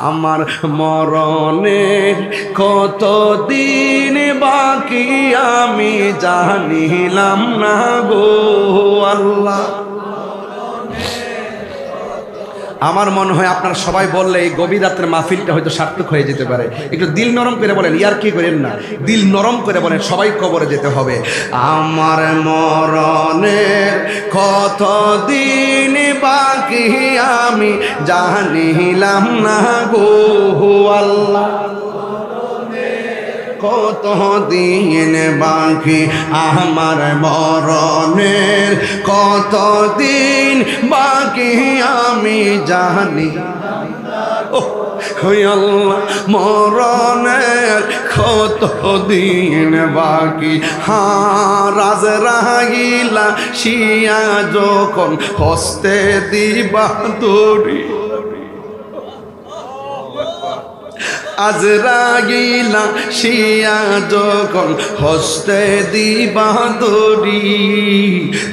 আমার মরণের কত দিন বাকি আমি জানিলাম না গো আল্লাহ। আমার মনে হয় আপনারা সবাই বললে এই গভীর রাতের মাহফিলটা হয়তো সার্থক হয়ে যেতে পারে। একটু দিল নরম করে বলেন, ইয়ার কি করেন না, দিল নরম করে বলেন, সবাই কবরে যেতে হবে। আমার মরণের কত দিন বাকি আমি জানিলাম না গো আল্লাহ। কত দিন বাকি আমার মরণের, কত দিন বাকি আমি জানি। আল্লাহ মরণের কত দিন বাকি, রাজ রাগিলা শিয়া যখন হস্তে দিবা দড়ি, আজরাইলা শিয়া যখন হস্তে দিবা দড়ি,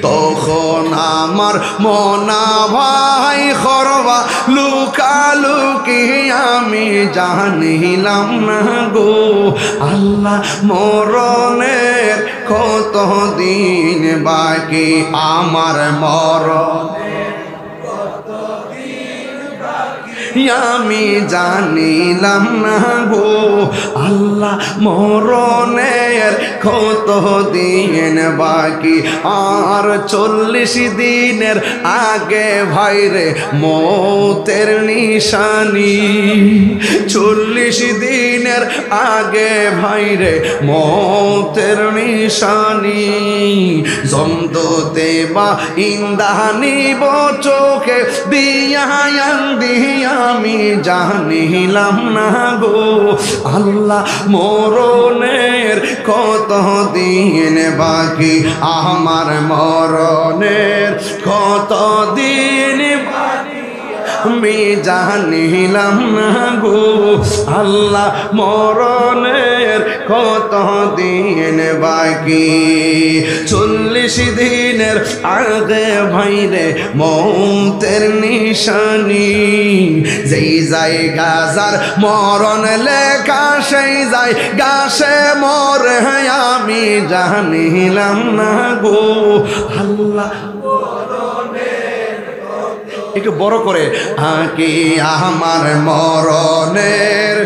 তখন আমার মনা ভাই খরবা লুকালুকি আমি জানিলাম না গো আল্লাহ। মরণের কত দিন বাকি আমার মরণের আমি জানিলাম না গো আল্লাহ। মরণের কত দিন বাকি, আর 40 দিনের আগে ভাইরে মৌতের নিশানি, 40 দিনের আগে ভাইরে মৌতের নিশানি। জমদতে বা ইন্দানি চোখে দিয়া দিয়া আমি জানিলাম না গো আল্লাহ। মরণের কত দিন বাকি আমার মরণের কত দিন বাকি আমি জানিলাম না গো আল্লাহ। মরণের কত দিন বাকি, 40 দিনের আগে ভাইরে মৌতের নিশানি। যেই জায়গা যার মরণ লেখা সেই জায়গা সে মরে আমি জানিলাম না গো আল্লাহ। একটু বড় করে আকি আমার মরণের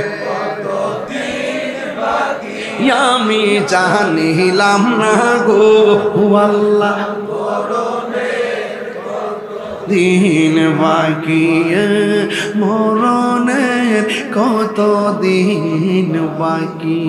আমি জানিলাম না গো আল্লাহ। দিন বাকি মরণের কত দিন বাকি।